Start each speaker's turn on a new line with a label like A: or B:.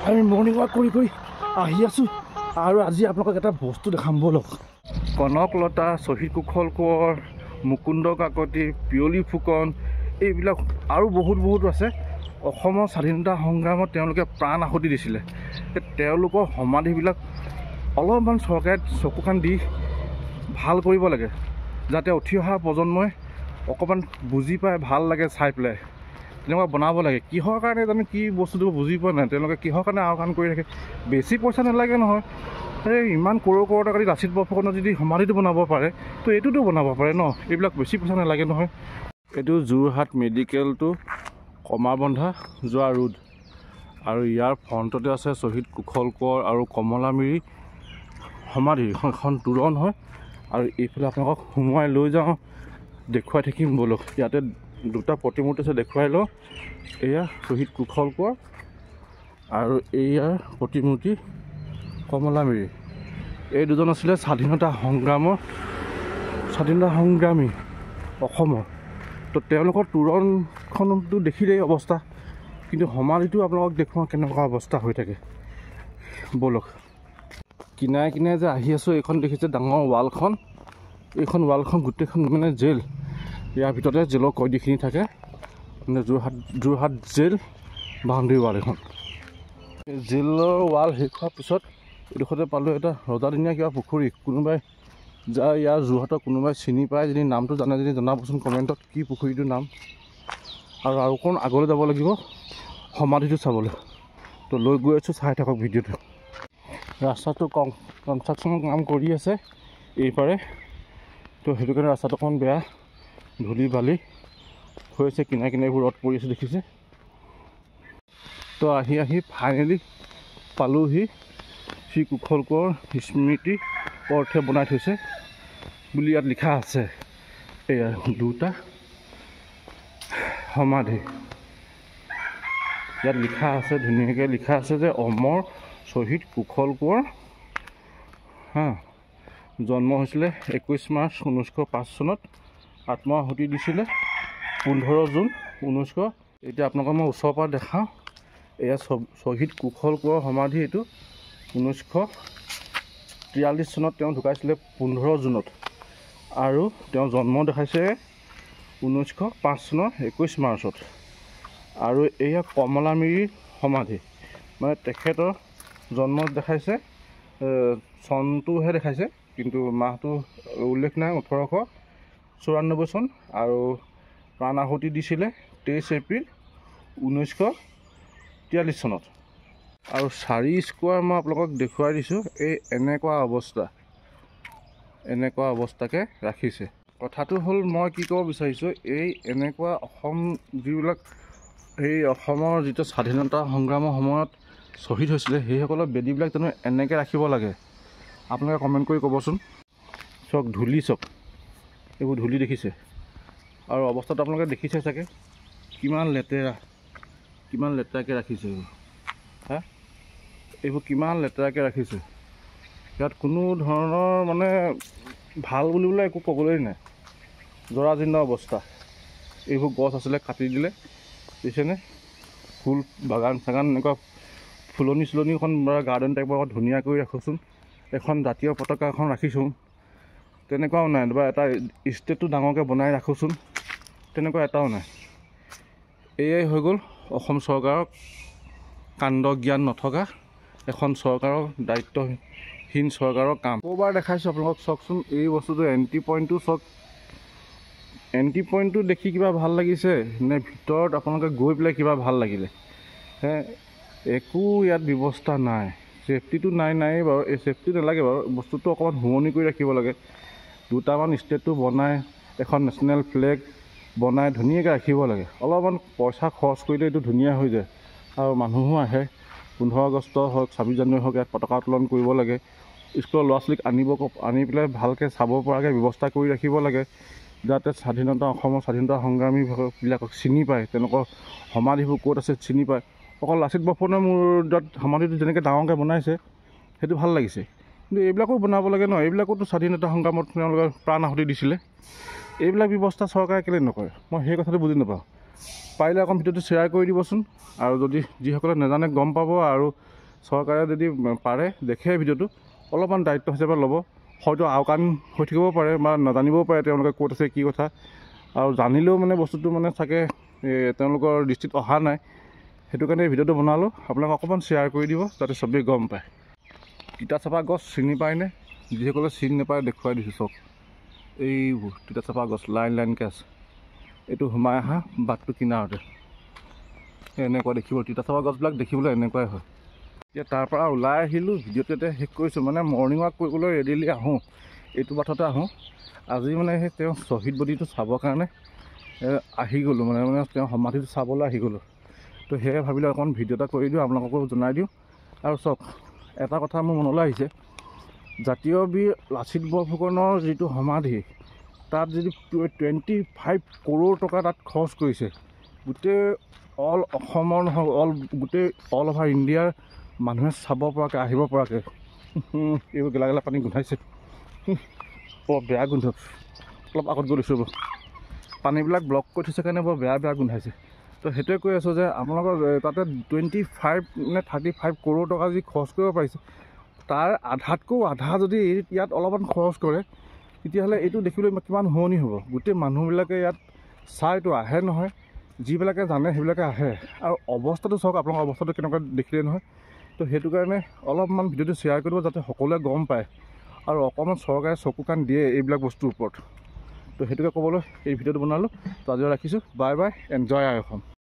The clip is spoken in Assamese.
A: আমি মৰ্ণিং ৱাক কৰি আহি আছোঁ আৰু আজি আপোনালোকক এটা বস্তু দেখাম বলক। কনকলতা, শ্বহীদ কুশল কোঁৱৰ, মুকুন্দ কাকতি, পিয়লি ফুকন এইবিলাক আৰু বহুত আছে। অসমৰ স্বাধীনতা সংগ্ৰামত তেওঁলোকে প্ৰাণ আহুতি দিছিলে। তেওঁলোকৰ সমাধিবিলাক অলপমান চৰকাৰে চকু কাণ দি ভাল কৰিব লাগে, যাতে উঠি অহা প্ৰজন্মই অকণমান বুজি পায়, ভাল লাগে চাই পেলাই। তেনেকুৱা বনাব লাগে। কিহৰ কাৰণে জানো কি বস্তুটো বুজি পোৱা নাই তেওঁলোকে, কিহৰ কাৰণে আওকাণ কৰি থাকে। বেছি পইচা নালাগে নহয়। এই ইমান কৰোৰ টকা দি লাচিত বৰফুকনৰ যদি সমাধিটো বনাব পাৰে তো এইটোতো বনাব পাৰে ন। এইবিলাক বেছি পইচা নালাগে নহয়। এইটো যোৰহাট মেডিকেলটো কমাৰবন্ধা যোৱা ৰোড, আৰু ইয়াৰ ফ্ৰণ্টতে আছে শ্বহীদ কুশল কোঁৱৰ আৰু কমলামিৰি সমাধি। এখন তোৰণ হয় আৰু এইফালে আপোনালোকক সোমোৱাই লৈ যাওঁ, দেখুৱাই থাকিম বলক। ইয়াতে দুটা প্ৰতিমূৰ্তি আছে, দেখুৱাই লওঁ। এয়া শ্বহীদ কুশল কোঁৱৰ আৰু এইয়াৰ প্ৰতিমূৰ্তি কমলামিৰি। এই দুজন আছিলে স্বাধীনতা সংগ্ৰামী অসমৰ। তো তেওঁলোকৰ তোৰণখনতো দেখিলেই অৱস্থা, কিন্তু সমাধিটো আপোনালোকক দেখুৱাওঁ কেনেকুৱা অৱস্থা হৈ থাকে বলক। কিনাৰে কিনাৰে যে আহি আছোঁ, এইখন দেখিছে ডাঙৰ ৱালখন। এইখন ৱালখন গোটেইখন মানে জেল। ইয়াৰ ভিতৰতে জেলৰ কয়দীখিনি থাকে। মানে যোৰহাট জেল বাউণ্ডেৰী ৱাল এখন। জেলৰ ৱাল শেষ হোৱাৰ পিছত এইডোখৰতে পালোঁ এটা ৰজাদিনীয়া কিবা পুখুৰী। কোনোবাই যাৰ ইয়াৰ যোৰহাটৰ কোনোবাই চিনি পায় যদি, নামটো জানে যদি জনাবচোন কমেণ্টত, কি পুখুৰীটোৰ নাম। আৰু অকণ আগলৈ যাব লাগিব সমাধিটো চাবলৈ। তো লৈ গৈ আছোঁ, চাই থাকক ভিডিঅ'টো। ৰাস্তাটো কনষ্ট্ৰাকশ্যনৰ কাম কৰি আছে এইপাৰে, তো সেইটো কাৰণে ৰাস্তাটো অকণ বেয়া, ধূলি বালি হৈছে। কিনাৰে কিনাৰে এইবোৰ ৰদ পৰি আছে দেখিছে। তো আহি ফাইনেলি পালোহি শ্ৰী কুশল কোঁৱৰ স্মৃতি অৰ্থে বনাই থৈছে বুলি ইয়াত লিখা আছে। এয়া দুটা সমাধি ইয়াত লিখা আছে, ধুনীয়াকৈ লিখা আছে যে অমৰ শ্বহীদ কুশল কোঁৱৰ জন্ম হৈছিলে 21 মাৰ্চ 1905 চনত, আত্মআহুতি দিছিলে 15 জুন 1900। এতিয়া আপোনালোকক মই ওচৰৰ পৰা দেখাওঁ। এয়া শ্বহীদ কুশল কোঁৱৰ সমাধি। এইটো 1943 চনত তেওঁ ঢুকাইছিলে 15 জুনত, আৰু তেওঁ জন্ম দেখাইছে 1905 চনৰ 21 মাৰ্চত। আৰু এয়া কমলামিৰিৰ সমাধি, মানে তেখেতৰ জন্ম দেখাইছে চনটোহে দেখাইছে, কিন্তু মাহটো উল্লেখ নাই, 1894 চন। আৰু প্ৰাণ আহুতি দিছিলে 23 এপ্ৰিল 1943 চনত। আৰু 4 স্কোৱাৰ মই আপোনালোকক দেখুৱাই দিছোঁ। এই এনেকুৱা অৱস্থাকে ৰাখিছে। কথাটো হ'ল, মই কি ক'ব বিচাৰিছোঁ, এই এনেকুৱা অসম যিবিলাক এই অসমৰ যিটো স্বাধীনতা সংগ্ৰামৰ সময়ত শ্বহীদ হৈছিলে, সেইসকলৰ বেদীবিলাক জানো এনেকৈ ৰাখিব লাগে? আপোনালোকে কমেণ্ট কৰি ক'বচোন। চাওক ধূলি, চাওক এইবোৰ ধূলি দেখিছে, আৰু অৱস্থাটো আপোনালোকে দেখিছে চাগে কিমান লেতেৰাকৈ ৰাখিছে এইবোৰ। এইবোৰ কিমান লেতেৰাকৈ ৰাখিছে। ইয়াত কোনো ধৰণৰ মানে ভাল বুলিবলৈ একো ক'বলৈ নাই। জৰাজীৰ্ণ অৱস্থা। এইবোৰ গছ আছিলে কাটি দিলে, দেখিছেনে? ফুল বাগান চাগান এনেকুৱা ফুলনি এখন গাৰ্ডেন টাইপৰ ধুনীয়া কৰি ৰাখোচোন। এখন জাতীয় পতাকা এখন ৰাখিছোঁ, তেনেকুৱাও নাই। বা এটা ষ্টেটটো ডাঙৰকৈ বনাই ৰাখোচোন, তেনেকুৱা এটাও নাই। এয়াই হৈ গ'ল অসম চৰকাৰৰ কাণ্ড জ্ঞান নথকা এখন চৰকাৰৰ, দায়িত্বহীন চৰকাৰৰ কাম। ক'ৰবাৰ দেখাইছোঁ আপোনালোকক, চাওকচোন এই বস্তুটো এণ্ট্ৰি পইণ্টটো চাওক। এণ্ট্ৰি পইণ্টটো দেখি কিবা ভাল লাগিছে নে ভিতৰত আপোনালোকে গৈ পেলাই কিবা ভাল লাগিলে? একো ইয়াত ব্যৱস্থা নাই। ছেফটিটো নাই বাৰু, এই ছেফটি নালাগে বাৰু, বস্তুটো অকণমান শুৱনি কৰি ৰাখিব লাগে। দুটামান ষ্টেটটো বনাই, এখন নেশ্যনেল ফ্লেগ বনাই ধুনীয়াকৈ ৰাখিব লাগে। অলপমান পইচা খৰচ কৰিলে এইটো ধুনীয়া হৈ যায়, আৰু মানুহো আহে। 15 আগষ্ট হওক, 26 জানুৱাৰী হওক, ইয়াত পতাকা উত্তোলন কৰিব লাগে। স্কুলৰ ল'ৰা ছোৱালীক আনি পেলাই ভালকৈ চাব পৰাকৈ ব্যৱস্থা কৰি ৰাখিব লাগে, যাতে অসমৰ স্বাধীনতা সংগ্ৰামীবিলাকক চিনি পায়, তেওঁলোকৰ সমাধিবোৰ ক'ত আছে চিনি পায়। অকল লাচিত বৰফুকনৰ মূৰত সমাধিটো যেনেকৈ ডাঙৰকৈ বনাইছে সেইটো ভাল লাগিছে, কিন্তু এইবিলাকো বনাব লাগে ন। এইবিলাকোতো স্বাধীনতা সংগ্ৰামত তেওঁলোকে প্ৰাণ আহুতি দিছিলে। এইবিলাক ব্যৱস্থা চৰকাৰে কেলৈ নকৰে, মই সেই কথাটো বুজি নাপাওঁ। পাৰিলে অকণ ভিডিঅ'টো শ্বেয়াৰ কৰি দিবচোন, আৰু যদি যিসকলে নাজানে গম পাব, আৰু চৰকাৰে যদি পাৰে দেখে ভিডিঅ'টো অলপমান দায়িত্ব হিচাপে ল'ব। হয়তো আওকাণ হৈ থাকিব পাৰে বা নাজানিবও পাৰে তেওঁলোকে ক'ত আছে কি কথা, আৰু জানিলেও মানে বস্তুটো মানে চাগে তেওঁলোকৰ দৃষ্টিত অহা নাই। সেইটো কাৰণে ভিডিঅ'টো বনালোঁ, আপোনালোকে অকণমান শ্বেয়াৰ কৰি দিব যাতে চবেই গম পায়। তিতাচপা গছ চিনি পায়নে? যিসকলে চিনি নাপায় দেখুৱাই দিছোঁ চাওক। এইবোৰ তিতাচপা গছ লাইন লাইনকৈ আছে। এইটো সোমাই অহা বাটটো কিনাৰতে এনেকুৱা দেখিব। তিতাচপা গছবিলাক দেখিবলৈ এনেকুৱাই হয়। এতিয়া তাৰ পৰা ওলাই আহিলোঁ, ভিডিঅ'টো এতিয়া শেষ কৰিছোঁ। মানে মৰ্ণিং ৱাক কৰিবলৈ ৰেডিলি আহোঁ, এইটো বাটতে আহোঁ। আজি মানে সেই তেওঁ শ্বহীদ বডিটো চাবৰ কাৰণে আহি গ'লোঁ, মানে তেওঁ সমাধিটো চাবলৈ আহি গ'লোঁ। তো সেয়ে ভাবিলোঁ অকণ ভিডিঅ' এটা কৰি দিওঁ, আপোনালোককো জনাই দিওঁ। আৰু চাওক, এটা কথা মোৰ মনলৈ আহিছে, জাতীয় বীৰ লাচিত বৰফুকনৰ যিটো সমাধি, তাত যদি 25 কৰোৰ টকা তাত খৰচ কৰিছে, গোটেই অল অসমৰ নহয়, গোটেই অল অভাৰ ইণ্ডিয়াৰ মানুহে চাব পৰাকৈ, আহিব পৰাকৈ। এইবোৰ গেলা গেলা পানী গোন্ধাইছে, বৰ বেয়া গোন্ধ। অলপ আগত গৈ দিছোঁ, পানীবিলাক ব্লক কৰি থৈছে কাৰণে বৰ বেয়া বেয়া গোন্ধাইছে। তো সেইটোৱে কৈ আছোঁ যে আপোনালোকৰ তাতে 25 নে 35 কৰোৰ টকা যি খৰচ কৰিব পাৰিছে, তাৰ আধাতকৈও আধা যদি ইয়াত অলপমান খৰচ কৰে, তেতিয়াহ'লে এইটো দেখিবলৈ কিমান শুৱনি হ'ব। গোটেই মানুহবিলাকে ইয়াত চাইতো আহে নহয়, যিবিলাকে জানে সেইবিলাকে আহে। আৰু অৱস্থাটো চাওক, আপোনালোকৰ অৱস্থাটো কেনেকুৱা দেখিলে নহয়। তো সেইটো কাৰণে অলপমান ভিডিঅ'টো শ্বেয়াৰ কৰিব যাতে সকলোৱে গম পায়, আৰু অকণমান চৰকাৰে চকু কাণ দিয়ে এইবিলাক বস্তুৰ ওপৰত। তো সেইটোকে ক'বলৈ এই ভিডিঅ'টো বনালোঁ। তো আজিও ৰাখিছোঁ, বাই বাই, এনজয় আই অসম।